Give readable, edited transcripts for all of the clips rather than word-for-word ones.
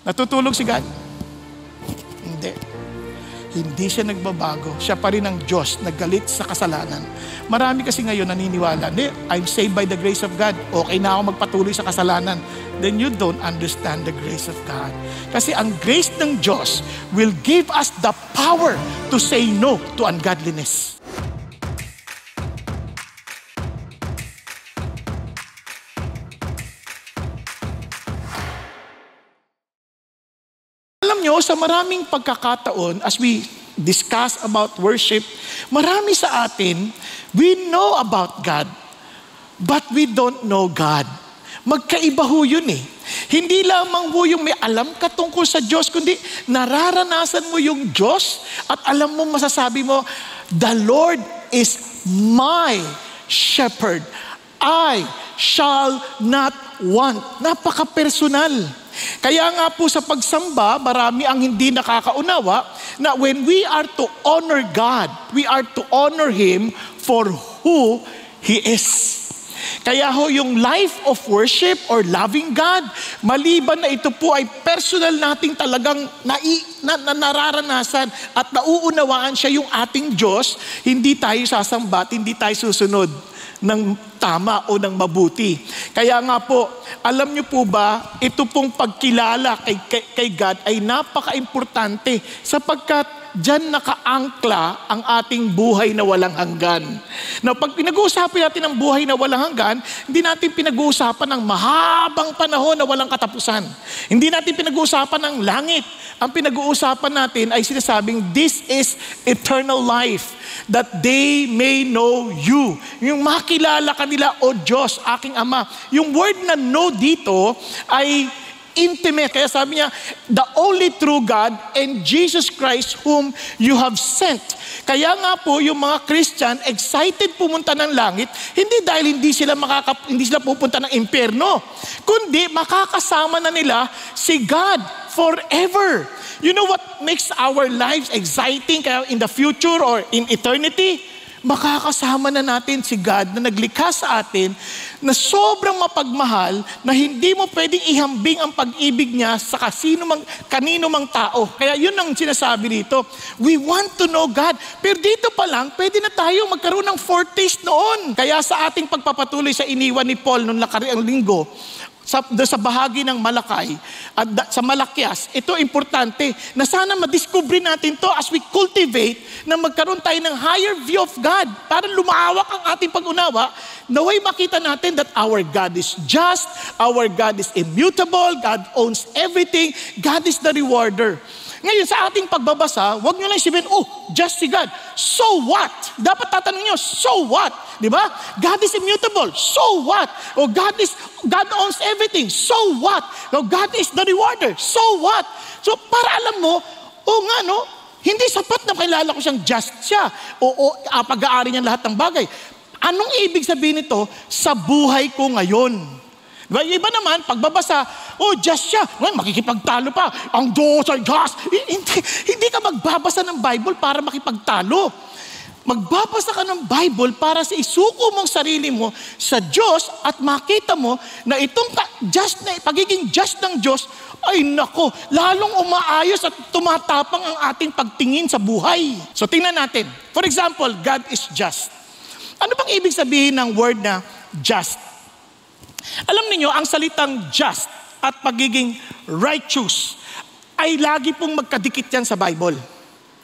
Natutulog si God? Hindi. Hindi siya nagbabago. Siya pa rin ang Diyos na galit sa kasalanan. Marami kasi ngayon naniniwala, I'm saved by the grace of God. Okay na ako magpatuloy sa kasalanan. Then you don't understand the grace of God. Kasi ang grace ng Diyos will give us the power to say no to ungodliness. Alam nyo, sa maraming pagkakataon, as we discuss about worship, marami sa atin, we know about God, but we don't know God. Magkaiba ho yun eh. Hindi lamang ho yung may alam ka tungkol sa Diyos, kundi nararanasan mo yung Diyos at alam mo, masasabi mo, the Lord is my shepherd. I shall not want. Napaka-personal. Kaya nga po sa pagsamba, marami ang hindi nakakaunawa na when we are to honor God, we are to honor Him for who He is. Kaya ho yung life of worship or loving God, maliban na ito po ay personal nating talagang nararanasan at nauunawaan siya yung ating Diyos, hindi tayo sasamba at hindi tayo susunod ng tama o ng mabuti. Kaya nga po, alam niyo po ba, ito pong pagkilala kay God ay napaka-importante sapagkat diyan nakaangkla ang ating buhay na walang hanggan. Now, pag pinag-uusapan natin ang buhay na walang hanggan, hindi natin pinag-uusapan ng mahabang panahon na walang katapusan. Hindi natin pinag-uusapan ng langit. Ang pinag-uusapan natin ay sinasabing, this is eternal life, that they may know you. Yung makilala kanila, O Diyos, aking Ama. Yung word na know dito ay intimate. Kaya sabi niya, the only true God and Jesus Christ whom you have sent. Kaya nga po, yung mga Christian, excited pumunta ng langit, hindi dahil hindi sila pupunta ng impyerno, kundi makakasama na nila si God forever. You know what makes our lives exciting kaya in the future or in eternity? Makakasama na natin si God na naglikha sa atin na sobrang mapagmahal na hindi mo pwedeng ihambing ang pag-ibig niya sa kanino mang tao. Kaya yun ang sinasabi dito. We want to know God. Pero dito pa lang, pwede na tayo magkaroon ng foretaste noon. Kaya sa ating pagpapatuloy sa iniwan ni Paul noong nakaraang linggo, sa bahagi ng Malakay at sa Malakias, ito importante na sana madiscover natin to as we cultivate na magkaroon tayo ng higher view of God para lumawak ang ating pag-unawa, naway makita natin that our God is just, our God is immutable, God owns everything, God is the rewarder. Ngayon, sa ating pagbabasa, huwag nyo lang isipin, just si God. So what? Dapat tatanong nyo, so what? Di ba? God is immutable. So what? God owns everything. So what? God is the rewarder. So what? So, para alam mo, hindi sapat na kilala ko siyang just siya. Pag-aari niya lahat ng bagay. Anong ibig sabihin nito sa buhay ko ngayon? Diba? Yung iba naman, pagbabasa, just siya. Ngayon, makikipagtalo pa. Ang Diyos ay just. Hindi ka magbabasa ng Bible para makipagtalo. Magbabasa ka ng Bible para sa isuko mong sarili mo sa Diyos at makita mo na itong pagiging just ng Diyos, ay nako, lalong umaayos at tumatapang ang ating pagtingin sa buhay. So tingnan natin. For example, God is just. Ano bang ibig sabihin ng word na just? Alam niyo, ang salitang just at pagiging righteous ay lagi pong magkadikit yan sa Bible.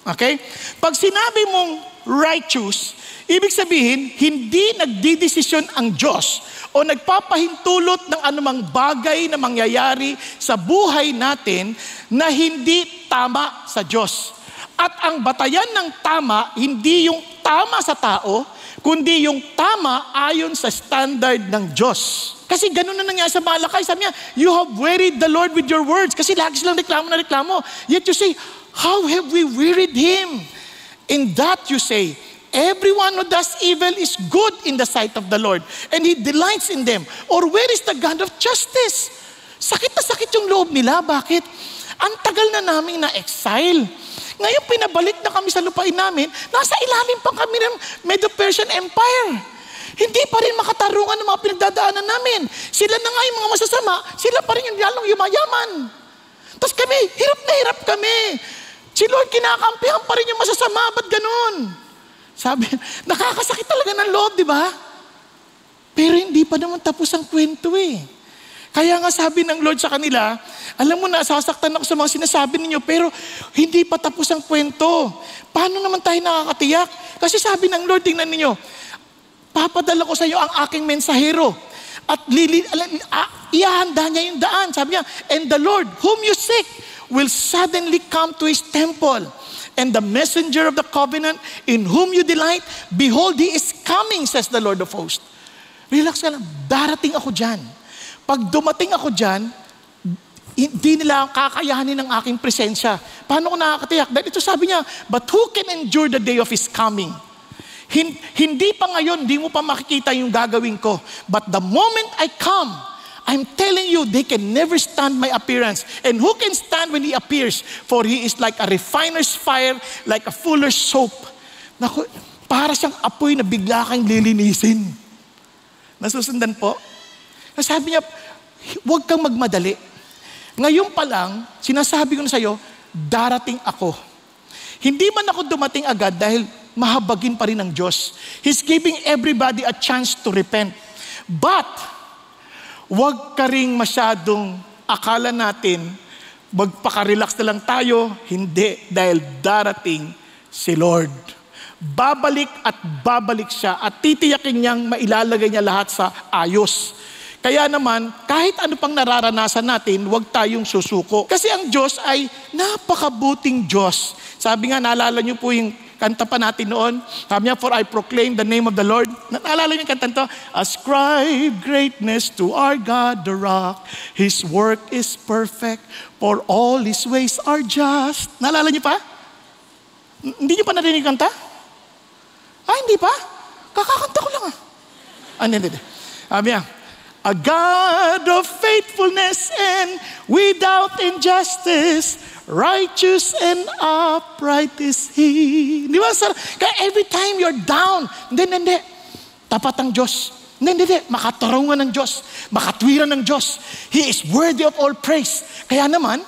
Okay? Pag sinabi mong righteous, ibig sabihin, hindi nagdidesisyon ang Diyos o nagpapahintulot ng anumang bagay na mangyayari sa buhay natin na hindi tama sa Diyos. At ang batayan ng tama, hindi yung tama sa tao, kundi yung tama ayon sa standard ng Diyos. Kasi ganun na nangyari sa Malakay. Sabi niya, you have wearied the Lord with your words. Kasi lagi silang reklamo na reklamo. Yet you say, how have we wearied Him? In that you say, everyone who does evil is good in the sight of the Lord, and He delights in them. Or where is the God of justice? Sakit na sakit yung loob nila. Bakit? Ang tagal na naming na-exile. Ngayon pinabalik na kami sa lupain namin, nasa ilalim pa kami ng Medo-Persian Empire. Hindi pa rin makatarungan ng mga pinagdadaanan namin. Sila na nga yung mga masasama, sila pa rin yung lalong yumayaman. Tapos kami, hirap na hirap kami. Si Lord, kinakampihan pa rin yung masasama. Ba't ganun? Sabi, nakakasakit talaga ng loob, di ba? Pero hindi pa naman tapos ang kwento eh. Kaya nga sabi ng Lord sa kanila, alam mo na, sasaktan ako sa mga sinasabi ninyo, pero hindi pa tapos ang kwento. Paano naman tayo nakakatiyak? Kasi sabi ng Lord, tingnan ninyo, papadala ko sa iyo ang aking mensahero. At ihahanda niya yung daan. Sabi niya, and the Lord, whom you seek, will suddenly come to His temple. And the messenger of the covenant, in whom you delight, behold, He is coming, says the Lord of hosts. Relax ka lang, darating ako dyan. Pag dumating ako dyan, hindi nila kakayahanin ng aking presensya. Paano ko nakakatiyak? Dahil ito sabi niya, but who can endure the day of His coming? Hindi pa ngayon, hindi mo pa makikita yung gagawin ko. But the moment I come, I'm telling you, they can never stand my appearance. And who can stand when He appears? For He is like a refiner's fire, like a fuller's soap. Naku, para siyang apoy na bigla kang lilinisin. Nasusundan po? Sabi niya, huwag kang magmadali. Ngayon pa lang, sinasabi ko na sa'yo, darating ako. Hindi man ako dumating agad dahil mahabagin pa rin ng Diyos. He's giving everybody a chance to repent. But, huwag ka rin masyadong akala natin, magpaka-relax na lang tayo. Hindi, dahil darating si Lord. Babalik at babalik siya at titiyakin niyang mailalagay niya lahat sa ayos. Kaya naman, kahit ano pang nararanasan natin, huwag tayong susuko. Kasi ang Diyos ay napakabuting Diyos. Sabi nga, naalala niyo po yung kanta pa natin noon. Sabi niya, for I proclaim the name of the Lord. Naalala niyo yung kanta to? Ascribe greatness to our God, the rock. His work is perfect, for all His ways are just. Naalala niyo pa? Hindi niyo pa narinig kanta? Hindi pa? Kakakanta ko lang hindi. Sabi niya, a God of faithfulness and without injustice, righteous and upright is He. Di ba, sir? Kaya every time you're down, hindi. Tapat ang Diyos. Hindi. Makatarungan ng Diyos. Makatwiran ng Diyos. He is worthy of all praise. Kaya naman,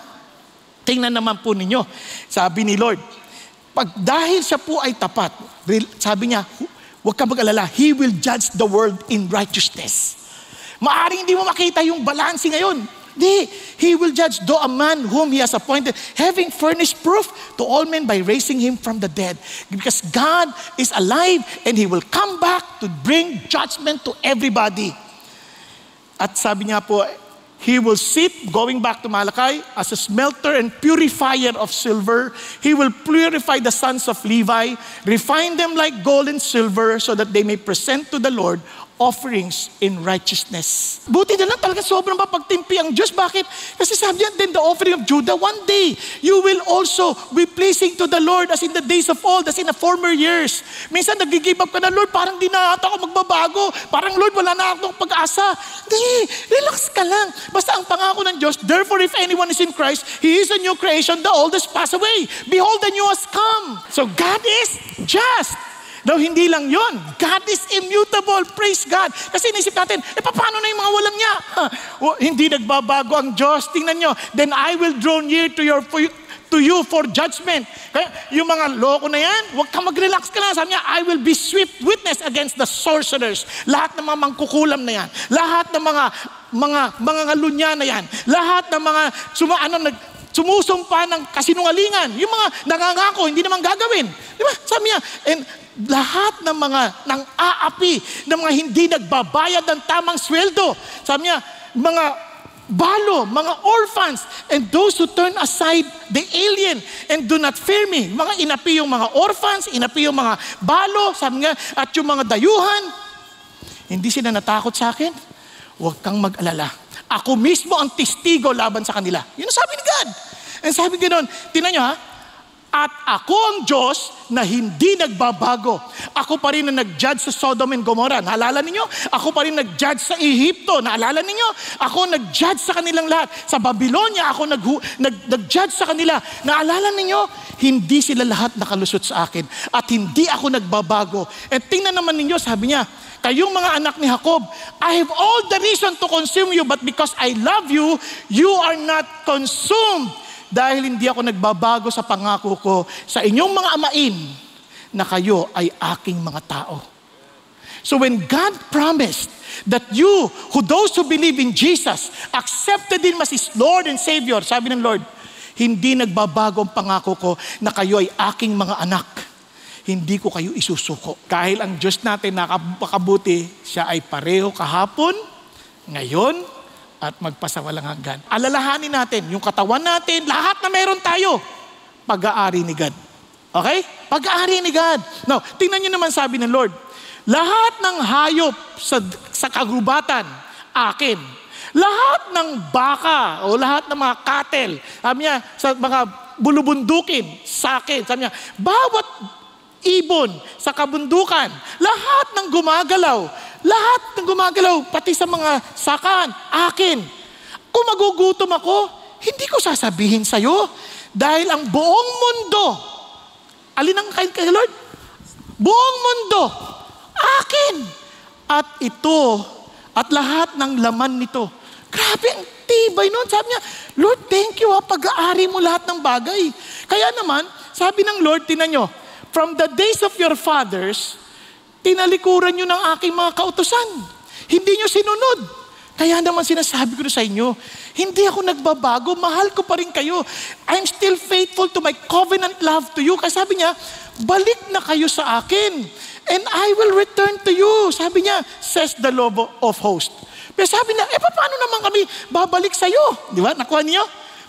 tingnan naman po ninyo. Sabi ni Lord, dahil siya po ay tapat, sabi niya, huwag ka mag-alala, He will judge the world in righteousness. Maaring hindi mo makita yung balance ngayon. He will judge though a man whom He has appointed, having furnished proof to all men by raising him from the dead. Because God is alive and He will come back to bring judgment to everybody. At sabi niya po, He will sit, going back to Malachi, as a smelter and purifier of silver. He will purify the sons of Levi, refine them like gold and silver, so that they may present to the Lord offerings in righteousness. Buti na lang talaga sobrang mapagtimpi ang Diyos. Bakit? Kasi sabi niya, then the offering of Judah, one day, you will also be pleasing to the Lord as in the days of old, as in the former years. Minsan nag-give up ka na, Lord, parang di na ata ako magbabago. Parang, Lord, wala na akong pag-asa. Hindi, relax ka lang. Basta ang pangako ng Diyos, therefore if anyone is in Christ, he is a new creation, the old has passed away. Behold, the new has come. So God is just. Daw hindi lang yon. God is immutable. Praise God. Kasi inisip natin, paano na yung mga walang niya? Hindi nagbabago ang Diyos. Tingnan nyo. Then I will draw near to you for judgment. Kaya yung mga loko na yan, huwag ka mag-relax ka lang. Sabi niya, I will be swift witness against the sorcerers. Lahat ng mga mangkukulam na yan. Lahat ng mga ngalunya na yan. Lahat ng mga sumusumpa ng kasinungalingan. Yung mga nangangako, hindi naman gagawin. Di ba? Sabi niya, and lahat ng mga nang aapi, ng mga hindi nagbabayad ng tamang sweldo. Sabi niya, mga balo, mga orphans, and those who turn aside the alien and do not fear me. Mga inapi yung mga orphans, inapi yung mga balo, sabi nga, at yung mga dayuhan. Hindi sila natakot sa akin. Huwag kang mag-alala. Ako mismo ang testigo laban sa kanila. Yun ang sabi ni God. And sabi ganoon, tingnan nyo ha, At ako ang Diyos na hindi nagbabago. Ako pa rin na nag-judge sa Sodom and Gomorrah. Naalala ninyo? Ako pa rin nag-judge sa Ehipto. Naalala ninyo? Ako nag-judge sa kanilang lahat. Sa Babylonia, ako nag-judge sa kanila. Naalala ninyo? Hindi sila lahat nakalusot sa akin. At hindi ako nagbabago. At tingnan naman ninyo, sabi niya, kayong mga anak ni Jacob, I have all the reason to consume you, but because I love you, you are not consumed. Dahil hindi ako nagbabago sa pangako ko sa inyong mga amain na kayo ay aking mga tao. So when God promised that you, those who believe in Jesus, accepted Him as His Lord and Savior, sabi ng Lord, hindi nagbabago ang pangako ko na kayo ay aking mga anak. Hindi ko kayo isusuko. Dahil ang Diyos natin nakapakabuti, siya ay pareho kahapon, ngayon, at magpasawalang hanggan. Alalahanin natin, yung katawan natin, lahat na meron tayo, pag-aari ni God. Okay? Pag-aari ni God. Now, tingnan nyo naman sabi ng Lord, lahat ng hayop sa kagubatan, akin. Lahat ng baka o lahat ng mga cattle, sabi niya, sa mga bulubundukin, sa akin. Sabi niya, bawat ibon sa kabundukan, lahat ng gumagalaw, pati sa mga sakan, akin. Kung magugutom ako, hindi ko sasabihin sa'yo, dahil ang buong mundo, alin ang kain kay Lord? Buong mundo, akin. At ito, at lahat ng laman nito. Grabe, ang tibay nun. Sabi niya, Lord, thank you pag-aari mo lahat ng bagay. Kaya naman, sabi ng Lord, tinan nyo, from the days of your fathers, tinalikuran nyo ng aking mga kautusan. Hindi nyo sinunod. Kaya naman sinasabi ko sa inyo, hindi ako nagbabago, mahal ko pa rin kayo. I'm still faithful to my covenant love to you. Kasi sabi niya, balik na kayo sa akin, and I will return to you. Sabi niya, says the Lord of hosts. Pero sabi niya, paano naman kami babalik sa'yo? Di ba? Nakuha niyo?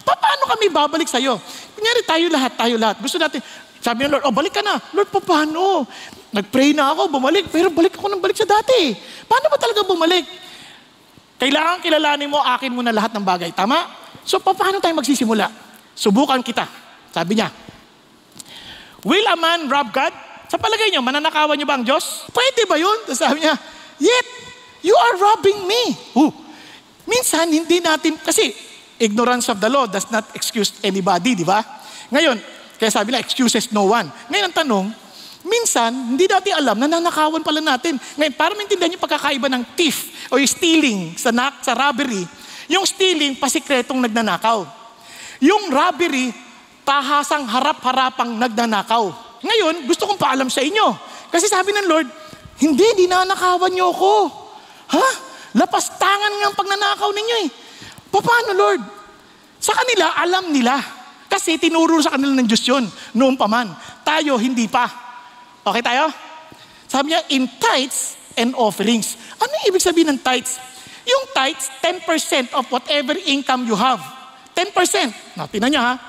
Paano kami babalik sa'yo? Kunyari tayo lahat. Gusto natin, sabi ng Lord, balik ka na. Lord, paano? Nag-pray na ako, bumalik. Pero balik ako ng balik sa dati. Paano ba talaga bumalik? Kailangan kilalanin mo, akin muna lahat ng bagay. Tama? So, paano tayo magsisimula? Subukan kita. Sabi niya, will a man rob God? Sa palagay niyo, mananakawan niyo ba ang Diyos? Pwede ba yun? Sabi niya, yet, you are robbing me. Minsan, hindi natin, kasi ignorance of the law does not excuse anybody, di ba? Ngayon, kaya sabi na, excuses no one. Ngayon ang tanong, minsan, hindi natin alam na nanakawan pala natin. Ngayon, para maintindihan yung pagkakaiba ng thief o yung stealing sa robbery, yung stealing, pasikretong nagnanakaw. Yung robbery, tahasang harap-harapang nagnanakaw. Ngayon, gusto kong paalam sa inyo. Kasi sabi ng Lord, hindi nanakawan niyo ako. Ha? Lapastangan nga ang pagnanakaw ninyo eh. Paano, Lord? Sa kanila, alam nila. Kasi tinuro sa kanila ng Diyos yun, noon pa man. Tayo, hindi pa. Okay tayo? Sabi niya, in tithes and offerings. Ano yung ibig sabihin ng tithes? Yung tithes, 10% of whatever income you have. 10%. Now, tingnan niyo ha.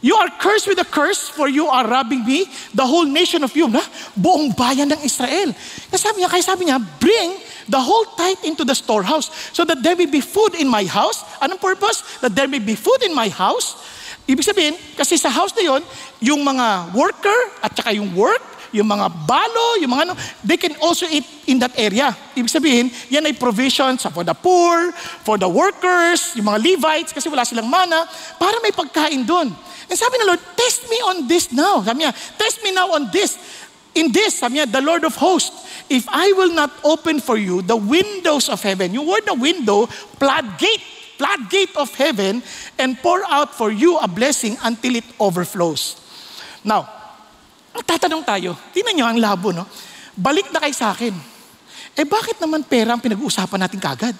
You are cursed with a curse, for you are robbing me, the whole nation of you. Buong bayan ng Israel. Kaya sabi niya, bring the whole tithe into the storehouse, so that there may be food in my house. Anong purpose? That there may be food in my house. Ibig sabihin, kasi sa house na yon, yung mga worker at saka yung work, yung mga balo, yung mga they can also eat in that area. Ibig sabihin, yan ay provisions for the poor, for the workers, yung mga Levites, kasi wala silang mana, para may pagkain doon. And sabi ng Lord, test me on this now. Sabi niya, test me now on this. In this, sabi niya, the Lord of hosts, if I will not open for you the windows of heaven, yung word na window, floodgate of heaven, and pour out for you a blessing until it overflows. Now, tatanong tayo, tingnan niyo ang labo, no? Balik na kayo sa akin. Bakit naman pera ang pinag-uusapan natin kagad?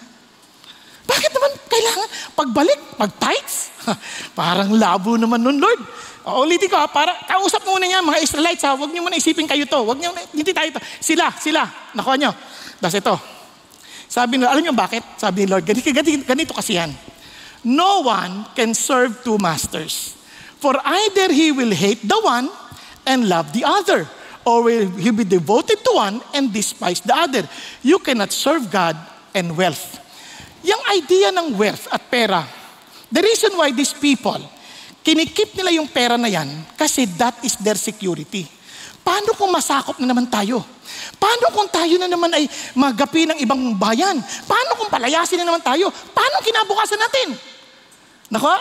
Bakit naman kailangan pagbalik, mag-tithes? Parang labo naman nun, Lord. Ulitin ko para kausap muna niya mga Israelites ha. Huwag niyo muna isipin kayo to. Huwag niyo, hindi tayo to. Sila. Nakuha niyo. Das ito. Sabi nila, alam niyo bakit? Sabi ni Lord, ganito kasi yan. No one can serve two masters. For either he will hate the one and love the other, or will he be devoted to one and despise the other. You cannot serve God and wealth. Yung idea ng wealth at pera, the reason why these people Kinikip nila yung pera na yan kasi that is their security. Paano kung masakop na naman tayo? Paano kung tayo na naman ay magapi ng ibang bayan? Paano kung palayasin na naman tayo? Paano kinabukasan natin? Nako?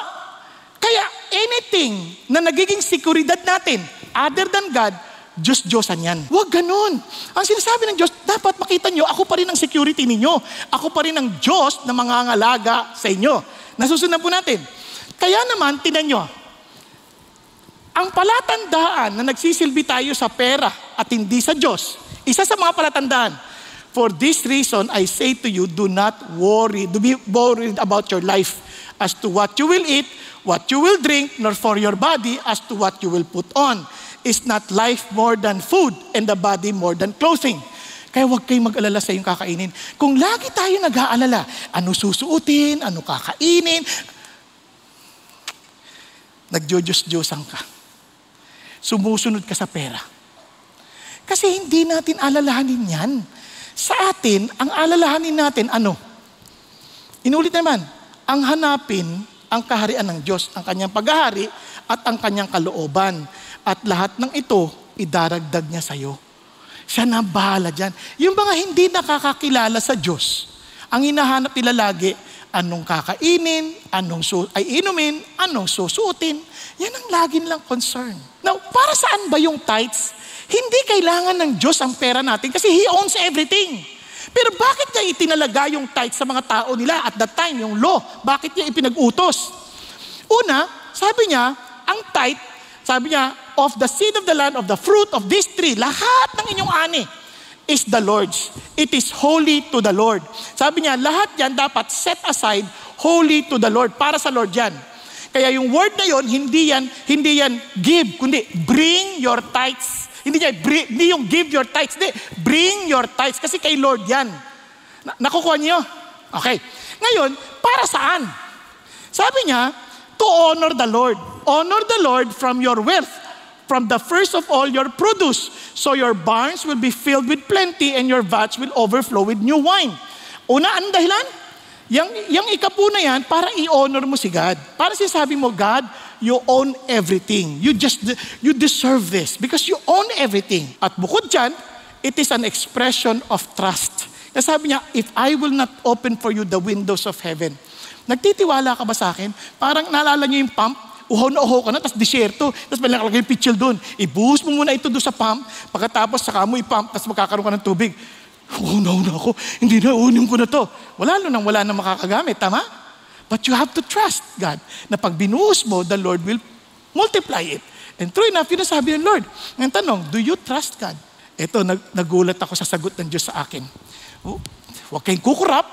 Kaya anything na nagiging seguridad natin, other than God, Diyos-Diyosan yan. Huwag ganun. Ang sinasabi ng Diyos, dapat makita nyo, ako pa rin ang security ninyo. Ako pa rin ang Diyos na mangangalaga sa inyo. Nasusunod po natin. Kaya naman, tinan nyo, ang palatandaan na nagsisilbi tayo sa pera at hindi sa Diyos, isa sa mga palatandaan, for this reason, I say to you, do not worry, do be worried about your life as to what you will eat, what you will drink, nor for your body as to what you will put on. Is not life more than food and the body more than clothing? Kaya huwag kayong mag-alala sa iyong kakainin. Kung lagi tayo nag-aalala, ano susuotin, ano kakainin, nagdiyos-diyosan ka. Sumusunod ka sa pera. Kasi hindi natin alalahanin yan. Sa atin, ang alalahanin natin, ano? Inulit naman, ang hanapin ang kaharian ng Diyos, ang kanyang paghahari at ang kanyang kalooban. At lahat ng ito, idaragdag niya sa'yo. Siya na bahala dyan. Yung mga hindi nakakakilala sa Diyos, ang hinahanap nila lagi, anong kakainin, inumin, anong susuotin. Yan ang lagi nilang concern. Now, para saan ba yung tithes? Hindi kailangan ng Diyos ang pera natin kasi He owns everything. Pero bakit niya itinalaga yung tithes sa mga tao nila at that time, yung law? Bakit niya ipinag-utos? Una, sabi niya, ang tithe, sabi niya, of the seed of the land, of the fruit of this tree, lahat ng inyong ani is the Lord's. It is holy to the Lord. Sabi niya, lahat yan dapat set aside holy to the Lord. Para sa Lord yan. Kaya yung word na yon, hindi yan give, kundi bring your tithes. Hindi yung give your tithes, hindi, bring your tithes. Kasi kay Lord yan. Nakukuha niyo? Okay. Ngayon, para saan? Sabi niya, to honor the Lord. Honor the Lord from your wealth, from the first of all your produce. So your barns will be filled with plenty and your vats will overflow with new wine. Una, anong dahilan? Yung ikapo na yan, para i-honor mo si God. Para sinasabi mo, God, you own everything. You deserve this because you own everything. At bukod dyan, it is an expression of trust. Kasi sabi niya, if I will not open for you the windows of heaven. Nagtitiwala ka ba sa akin? Parang naalala niyo yung pump, uhaw na uhaw ka na, tapos disyerto, tapos may nakalagay yung pitchel doon. Ibuhos mo muna ito doon sa pump, pagkatapos saka mo i-pump, tapos magkakaroon ka ng tubig. Una ako, hindi na, unin ko na to. Wala na makakagamit, tama? But you have to trust God, na pag binuhos mo, the Lord will multiply it. And true enough, yun ang sabi ng Lord. Ngayon tanong, do you trust God? Ito, nagulat ako sa sagot ng Diyos sa akin. Huwag kayong kukurap,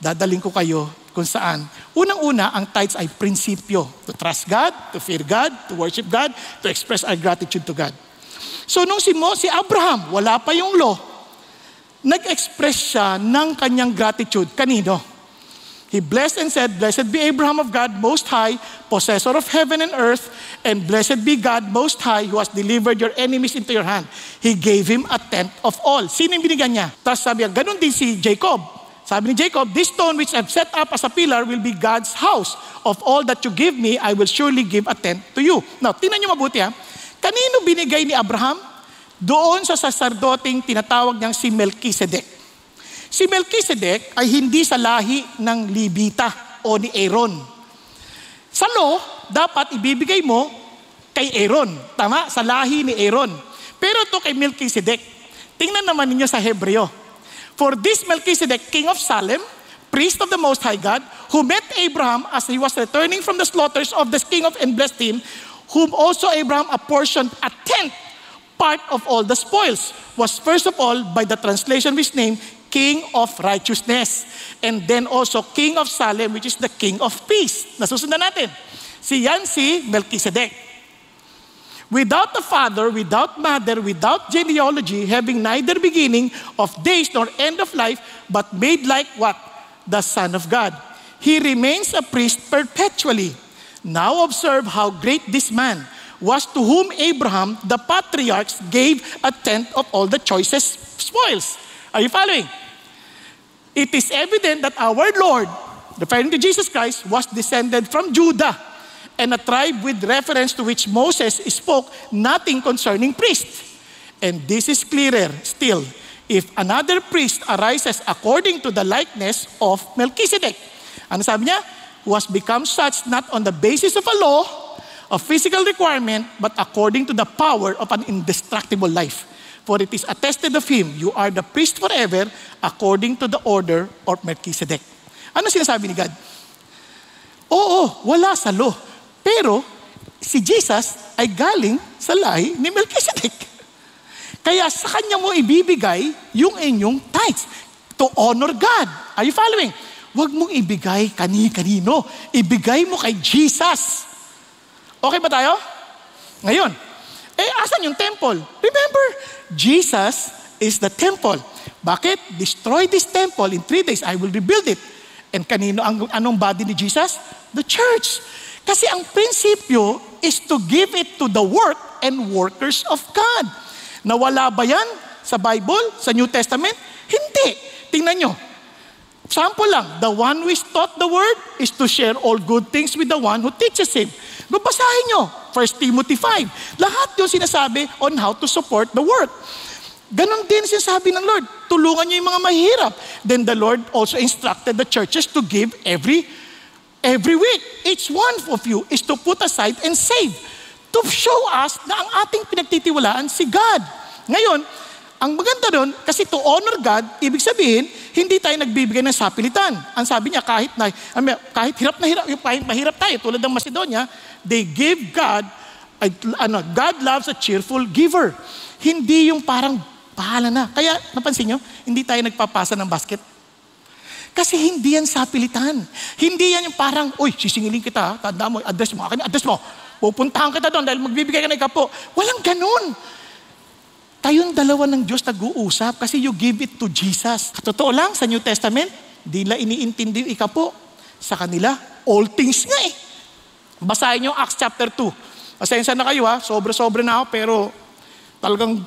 dadaling ko kayo kung saan. Unang-una, ang tithes ay prinsipyo. To trust God, to fear God, to worship God, to express our gratitude to God. So nung si Abraham, wala pa yung law, nag-express siya ng kanyang gratitude. Kanino? He blessed and said, Blessed be Abraham of God Most High, possessor of heaven and earth, and blessed be God Most High, who has delivered your enemies into your hand. He gave him a tenth of all. Sino yung binigyan niya? Tapos sabi niya, ganun din si Jacob. Sabi ni Jacob, this stone which I've set up as a pillar will be God's house. Of all that you give me, I will surely give a tenth to you. Now, tingnan niyo mabuti ha. Kanino binigay ni Abraham? Doon sa saserdoting tinatawag niyang si Melchizedek. Si Melchizedek ay hindi sa lahi ng Levita o ni Aaron. Sa law, dapat ibibigay mo kay Aaron. Tama? Sa lahi ni Aaron. Pero ito kay Melchizedek. Tingnan naman ninyo sa Hebreo. For this Melchizedek, king of Salem, priest of the Most High God, who met Abraham as he was returning from the slaughters of the king of and blessed him, whom also Abraham apportioned a tenth part of all the spoils, was first of all, by the translation of his name, King of Righteousness. And then also King of Salem, which is the King of Peace. Nasusundan natin. Si Melchizedek. Without a father, without mother, without genealogy, having neither beginning of days nor end of life, but made like what? The Son of God. He remains a priest perpetually. Now observe how great this man was, to whom Abraham, the patriarchs, gave a tenth of all the choicest spoils. Are you following? It is evident that our Lord, referring to Jesus Christ, was descended from Judah. and a tribe with reference to which Moses spoke nothing concerning priests. And this is clearer still, if another priest arises according to the likeness of Melchizedek. Ano sabi niya? Who has become such not on the basis of a law, a physical requirement, but according to the power of an indestructible life. For it is attested of him, you are the priest forever, according to the order of Melchizedek. Ano sinasabi ni God? Oo, wala sa law. Pero si Jesus ay galing sa lahi ni Melchizedek. Kaya sa kanya mo ibibigay yung inyong tithes to honor God. Are you following? Huwag mong ibigay kani-kanino. Ibigay mo kay Jesus. Okay ba tayo? Ngayon, asan yung temple? Remember, Jesus is the temple. Bakit? Destroy this temple. In 3 days, I will rebuild it. And kanino anong body ni Jesus? The church. Kasi ang prinsipyo is to give it to the work and workers of God. Nawala ba yan sa Bible, sa New Testament? Hindi. Tingnan nyo. Sample lang, the one who is taught the word is to share all good things with the one who teaches him. Babasahin nyo, 1 Timothy 5. Lahat yung sinasabi on how to support the work. Ganon din sinasabi ng Lord, tulungan nyo yung mga mahirap. Then the Lord also instructed the churches to give every week. Each one of you is to put aside and save. To show us na ang ating pinagtitiwalaan si God. Ngayon, ang maganda doon, kasi to honor God, ibig sabihin, hindi tayo nagbibigay ng sapilitan. Ang sabi niya, kahit mahirap tayo, tulad ng Macedonia, they give God, God loves a cheerful giver. Hindi yung parang bahala na. Kaya, napansin nyo, hindi tayo nagpapasa ng basket. Kasi hindi yan sapilitan. Hindi yan yung parang, uy, sisingilin kita, tanda mo, address mo. Pupuntahan kita doon dahil magbibigay ka ng ikapo. Walang ganun. Tayong dalawa ng Diyos nag-uusap kasi you give it to Jesus. Totoo lang, sa New Testament, di nila iniintindi yung ikapo. Sa kanila, all things nga eh. Basahin nyo Acts chapter 2. Pasensya na kayo ha, sobra-sobra na ako, pero talagang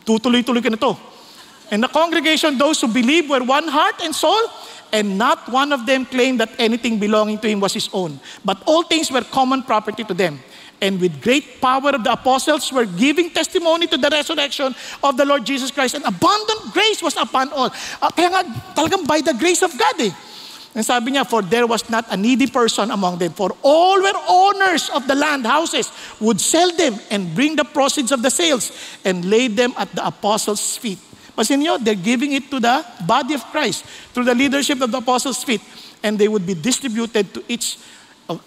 tutuloy-tuloy ka na to. And the congregation, those who believe, were one heart and soul, and not one of them claimed that anything belonging to him was his own. But all things were common property to them. And with great power of the apostles were giving testimony to the resurrection of the Lord Jesus Christ, and abundant grace was upon all. Kaya nga, talagang by the grace of God eh. And sabi niya, for there was not a needy person among them, for all were owners of the land, houses, would sell them and bring the proceeds of the sales and lay them at the apostles' feet. Pasin niyo, they're giving it to the body of Christ through the leadership of the apostles' feet, and they would be distributed to each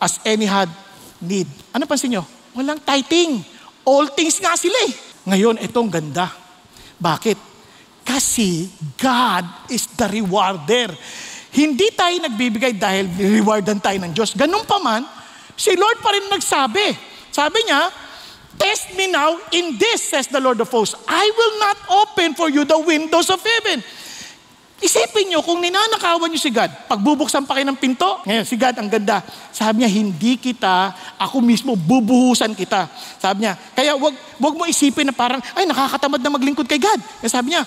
as any had need. Ano pansin nyo? Walang tithing. All things nga sila eh. Ngayon, itong ganda. Bakit? Kasi God is the rewarder. Hindi tayo nagbibigay dahil rewardan tayo ng Diyos. Ganun pa man, si Lord pa rin nagsabi. Sabi niya, test me now in this, says the Lord of hosts. I will not open for you the windows of heaven. Isipin nyo, kung ninanakawan nyo si God, pagbubuksan pa kayo ng pinto, ngayon, si God, ang ganda. Sabi niya, hindi kita, ako mismo, bubuhusan kita. Sabi niya, kaya wag mo isipin na parang, ay, nakakatamad na maglingkod kay God. Kaya sabi niya,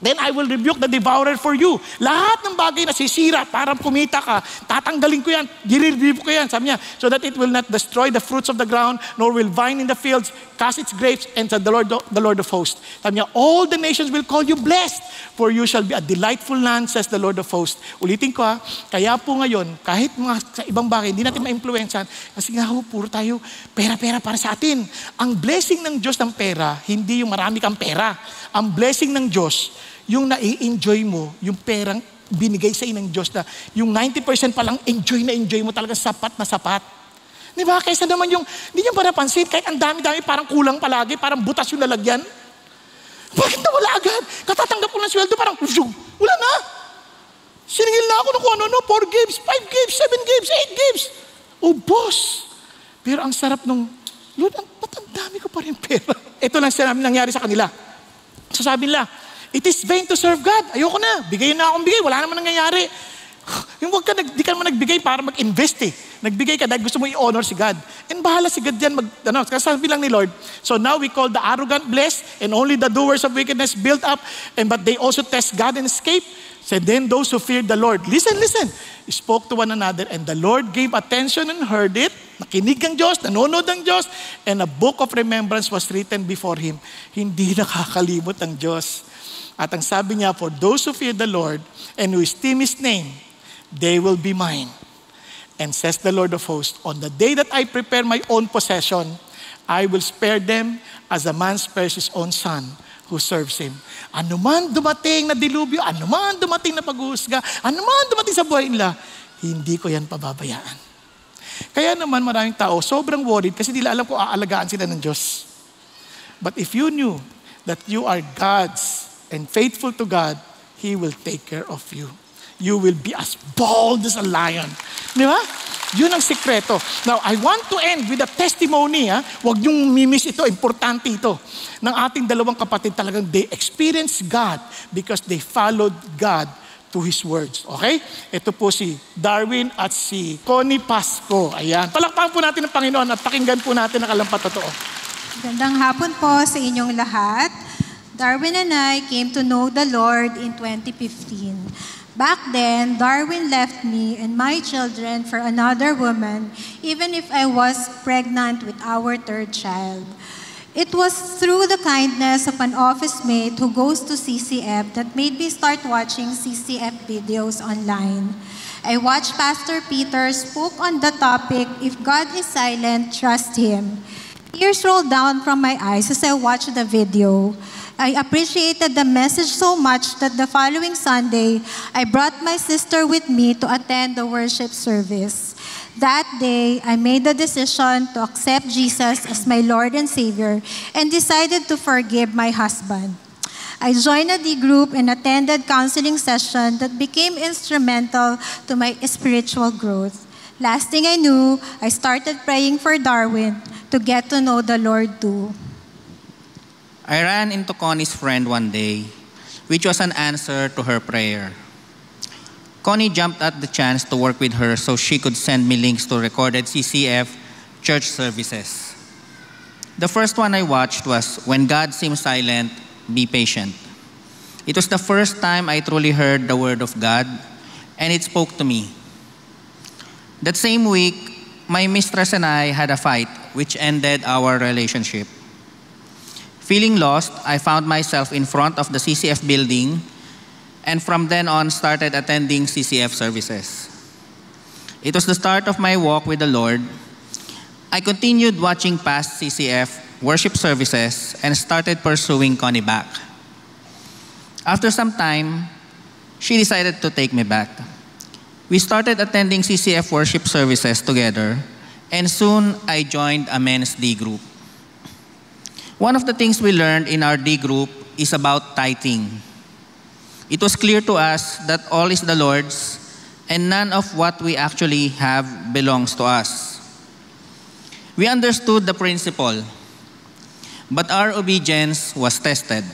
then I will rebuke the devourer for you. Lahat ng bagay na sisira, parang kumita ka, tatanggalin ko yan, i-rebuke ko yan. Sabi niya, so that it will not destroy the fruits of the ground, nor will vine in the fields cast its grapes, and said the Lord of hosts. Sabi niya, all the nations will call you blessed, for you shall be a delightful land, says the Lord of hosts. Ulitin ko ha, kaya po ngayon, kahit mga sa ibang bagay, hindi natin ma-influensyan, kasi nga ho, puro tayo, pera-pera para sa atin. Ang blessing ng Diyos ng pera, hindi yung marami kang pera. Ang blessing ng Diyos, yung nai-enjoy mo, yung perang binigay sa ng Diyos na yung 90% pa lang enjoy na enjoy mo talaga sapat na sapat. Di ba? Kaysa naman yung, hindi nyo ba napansin, kahit ang dami-dami parang kulang palagi, parang butas yung lalagyan. Bakit na wala agad? Katatanggap ko ng sweldo, parang wala na. Siningil na ako ng kung ano, 4 gives, 5 gives, 7 gives, 8 gives. Oh, boss. Pero ang sarap nung, Lord, ba't ang dami ko pa rin pera? Ito lang sinabi nangyari sa kanila. So sabi nila, it is vain to serve God. Ayoko na. Bigay na akong bigay. Wala naman nangyayari. Yung di ka naman nagbigay para mag-invest eh. Nagbigay ka dahil gusto mo i-honor si God. And bahala si God yan kasabi lang ni Lord, so now we call the arrogant blessed, and only the doers of wickedness built up, but they also test God and escape. So then those who feared the Lord, listen, spoke to one another, and the Lord gave attention and heard it. Nakinig ang Diyos, nanonood ang Diyos, and a book of remembrance was written before Him. Hindi nakakalimot ang Diyos. At ang sabi niya, for those who fear the Lord and who esteem His name, they will be mine. And says the Lord of hosts, on the day that I prepare my own possession, I will spare them as a man spares his own son who serves him. Ano man dumating na dilubyo, ano man dumating na paghuhusga, ano man dumating sa buhay nila, hindi ko yan pababayaan. Kaya naman maraming tao sobrang worried kasi nila alam kung aalagaan sila ng Diyos. But if you knew that you are God's and faithful to God, He will take care of you. You will be as bold as a lion. Di ba? Yun ang sikreto. Now, I want to end with a testimony. Huwag niyong mimiss ito. Importante ito. Ng ating dalawang kapatid talagang they experienced God because they followed God to His words. Okay? Ito po si Darwin at si Connie Pasco. Ayan. Palakpakan po natin ang Panginoon at pakinggan po natin ang kalampat totoo. Gandang hapon po sa inyong lahat. Darwin and I came to know the Lord in 2015. Back then, Darwin left me and my children for another woman, even if I was pregnant with our third child. It was through the kindness of an office mate who goes to CCF that made me start watching CCF videos online. I watched Pastor Peter spoke on the topic, If God is Silent, Trust Him. Tears rolled down from my eyes as I watched the video. I appreciated the message so much that the following Sunday, I brought my sister with me to attend the worship service. That day, I made the decision to accept Jesus as my Lord and Savior and decided to forgive my husband. I joined a D group and attended counseling session that became instrumental to my spiritual growth. Last thing I knew, I started praying for Darwin to get to know the Lord too. I ran into Connie's friend one day, which was an answer to her prayer. Connie jumped at the chance to work with her so she could send me links to recorded CCF church services. The first one I watched was When God Seems Silent, Be Patient. It was the first time I truly heard the Word of God, and it spoke to me. That same week, my mistress and I had a fight, which ended our relationship. Feeling lost, I found myself in front of the CCF building, and from then on started attending CCF services. It was the start of my walk with the Lord. I continued watching past CCF worship services and started pursuing Connie back. After some time, she decided to take me back. We started attending CCF worship services together, and soon I joined a men's D group. One of the things we learned in our D group is about tithing. It was clear to us that all is the Lord's and none of what we actually have belongs to us. We understood the principle, but our obedience was tested.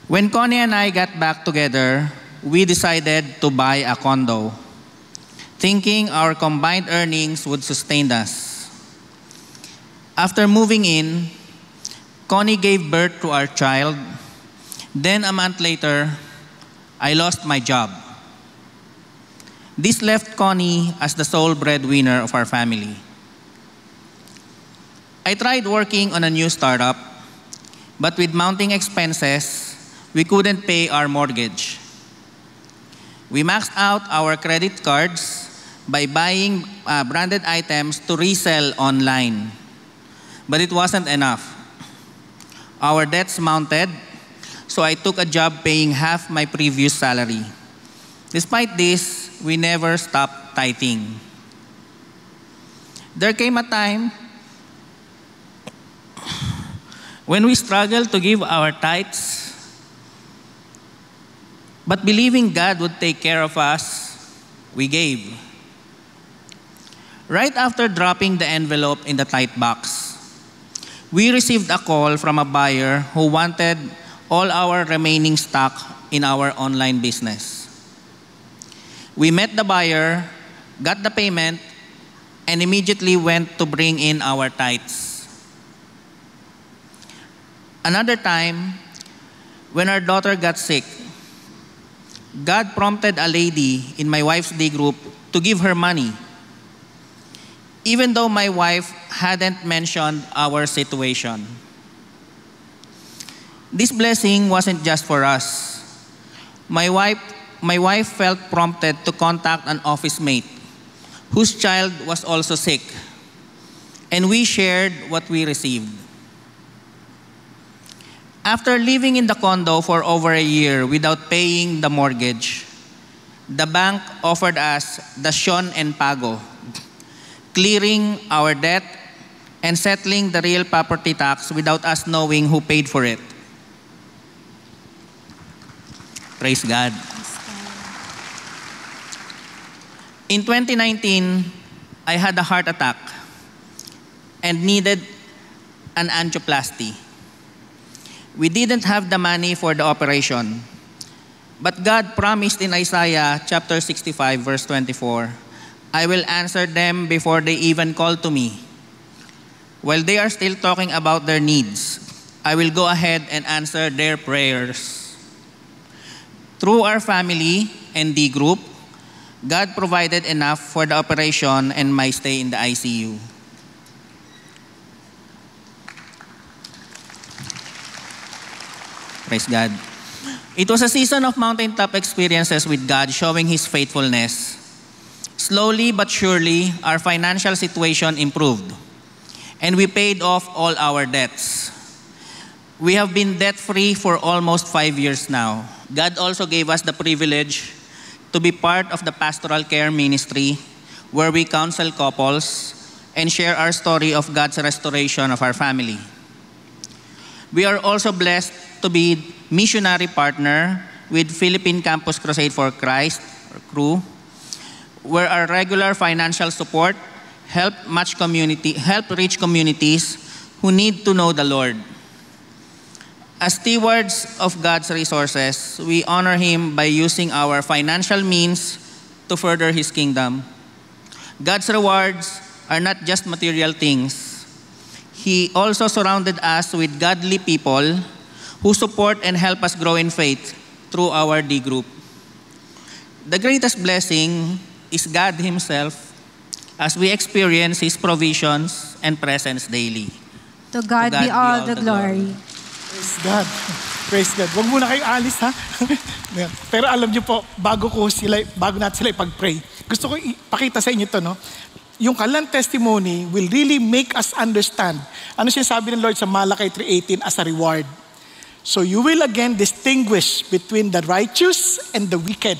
When Connie and I got back together, we decided to buy a condo, thinking our combined earnings would sustain us. After moving in, Connie gave birth to our child. Then a month later, I lost my job. This left Connie as the sole breadwinner of our family. I tried working on a new startup, but with mounting expenses, we couldn't pay our mortgage. We maxed out our credit cards by buying branded items to resell online. But it wasn't enough. Our debts mounted, so I took a job paying half my previous salary. Despite this, we never stopped tithing. There came a time when we struggled to give our tithes, but believing God would take care of us, we gave. Right after dropping the envelope in the tithe box, we received a call from a buyer who wanted all our remaining stock in our online business. We met the buyer, got the payment, and immediately went to bring in our tithes. Another time, when our daughter got sick, God prompted a lady in my wife's day group to give her money, even though my wife hadn't mentioned our situation. This blessing wasn't just for us. My wife felt prompted to contact an office mate whose child was also sick, and we shared what we received. After living in the condo for over a year without paying the mortgage, the bank offered us dasyon and pago, clearing our debt and settling the real property tax without us knowing who paid for it. Praise God. In 2019, I had a heart attack and needed an angioplasty. We didn't have the money for the operation, but God promised in Isaiah chapter 65, verse 24, I will answer them before they even call to me. While they are still talking about their needs, I will go ahead and answer their prayers. Through our family and D group, God provided enough for the operation and my stay in the ICU. Praise God. It was a season of mountaintop experiences with God showing His faithfulness. Slowly but surely, our financial situation improved, and we paid off all our debts. We have been debt-free for almost 5 years now. God also gave us the privilege to be part of the pastoral care ministry where we counsel couples and share our story of God's restoration of our family. We are also blessed to be missionary partner with Philippine Campus Crusade for Christ, or CRU, where our regular financial support help reach communities who need to know the Lord. As stewards of God's resources, we honor Him by using our financial means to further His kingdom. God's rewards are not just material things. He also surrounded us with godly people who support and help us grow in faith through our D group. The greatest blessing is God Himself as we experience His provisions and presence daily. To God be all the glory. Praise God. Praise God. Huwag muna kayo alis, ha? Pero alam niyo po, bago natin sila ipag-pray, gusto ko ipakita sa inyo ito, no? Yung kanilang testimony will really make us understand ano sinasabi ng Lord sa Malakay 3:18 as a reward. So you will again distinguish between the righteous and the wicked,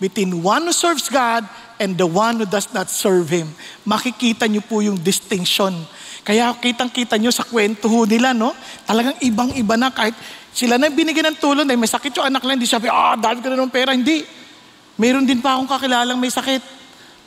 between one who serves God and the one who does not serve Him. Makikita niyo po yung distinction. Kaya kitang-kita nyo sa kwento nila, no? Talagang ibang-iba na kahit sila na binigyan ng tulong dahil may sakit yung anak lang, hindi sabi, dahil ka na ng pera. Hindi. Mayroon din pa akong kakilalang may sakit.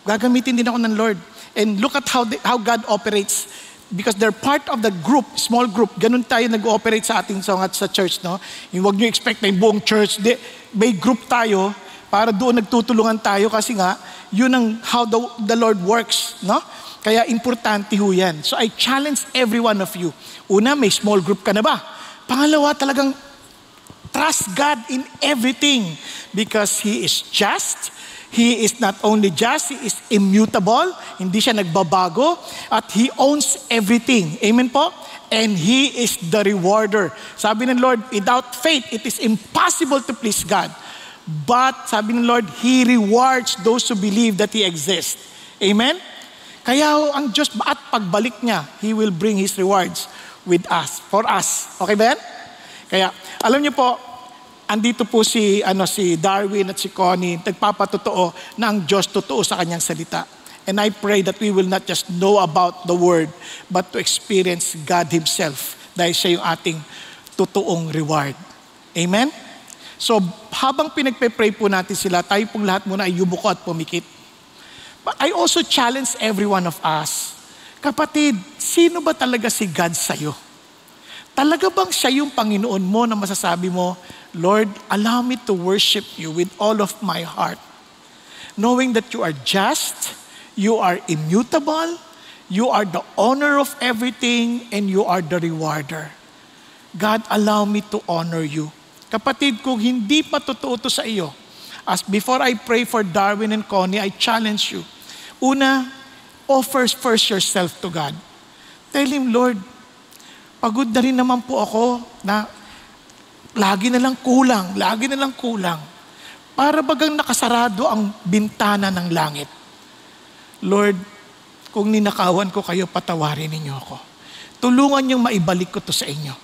Gagamitin din ako ng Lord. And look at how God operates. Because they're part of the group, small group. Ganun tayo nag-ooperate sa ating sa church, no? Yung huwag nyo expect na yung buong church. May group tayo para doon nagtutulungan tayo kasi nga, yun ang how the Lord works, no? Kaya importante ho yan. So I challenge every one of you. Una, may small group ka na ba? Pangalawa, talagang trust God in everything because He is just. He is not only just, He is immutable. Hindi siya nagbabago. At He owns everything. Amen po? And He is the rewarder. Sabi ng Lord, without faith, it is impossible to please God. But, sabi ng Lord, He rewards those who believe that He exists. Amen? Kaya ang Diyos, at pagbalik niya, He will bring His rewards with us, for us. Okay ba yan? Kaya, alam niyo po, andito po si Darwin at si Connie, nagpapatotoo na ang Diyos totoo sa kanyang salita. And I pray that we will not just know about the Word, but to experience God Himself dahil siya yung ating totoong reward. Amen? So, habang pinagpe-pray po natin sila, tayo pong lahat muna ay yumuko at pumikit. But I also challenge every one of us. Kapatid, sino ba talaga si God sa'yo? Talaga bang siya yung Panginoon mo na masasabi mo, Lord, allow me to worship you with all of my heart. knowing that you are just, you are immutable, you are the owner of everything, and you are the rewarder. God, allow me to honor you. Kapatid, kung hindi pa totoo to sa iyo, as before I pray for Darwin and Connie, I challenge you. Una, offer first yourself to God. Tell Him, Lord, pagod na rin naman po ako na lagi na lang kulang. Para bagang nakasarado ang bintana ng langit. Lord, kung ninakawan ko kayo, patawarin ninyo ako. Tulungan niyong maibalik ko to sa inyo.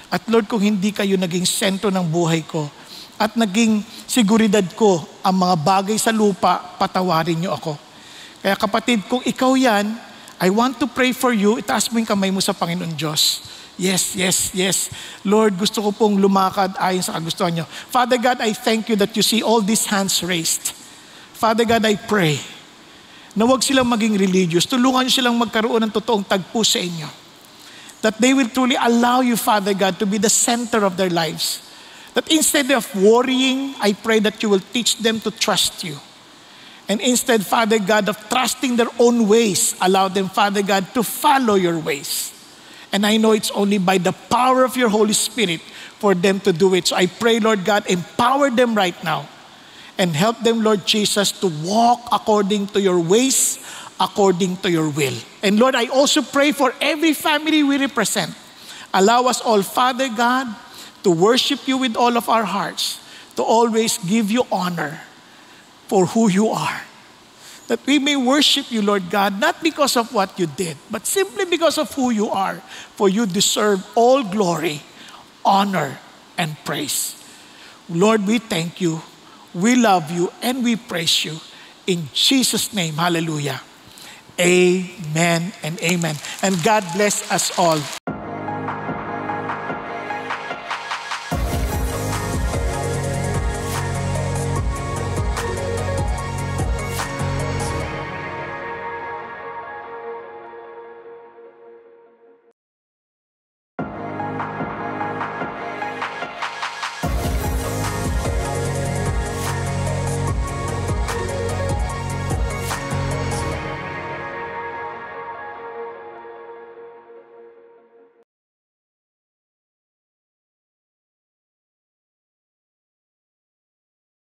At Lord, kung hindi kayo naging sentro ng buhay ko at naging seguridad ko ang mga bagay sa lupa, patawarin niyo ako. Kaya kapatid, kung ikaw yan, I want to pray for you. Itaas mo yung kamay mo sa Panginoon Diyos. Yes. Lord, gusto ko pong lumakad ayon sa kagustuhan niyo. Father God, I thank you that you see all these hands raised. Father God, I pray na huwag silang maging religious. Tulungan niyo silang magkaroon ng totoong tagpo sa inyo. That they will truly allow you, Father God, to be the center of their lives. That instead of worrying, I pray that you will teach them to trust you. And instead, Father God, of trusting their own ways, allow them, Father God, to follow your ways. And I know it's only by the power of your Holy Spirit for them to do it. So I pray, Lord God, empower them right now. And help them, Lord Jesus, to walk according to your ways, according to your will. And Lord, I also pray for every family we represent. Allow us all, Father God, to worship you with all of our hearts, to always give you honor for who you are. That we may worship you, Lord God, not because of what you did, but simply because of who you are. For you deserve all glory, honor, and praise. Lord, we thank you, we love you, and we praise you. In Jesus' name, hallelujah. Amen and amen. And God bless us all.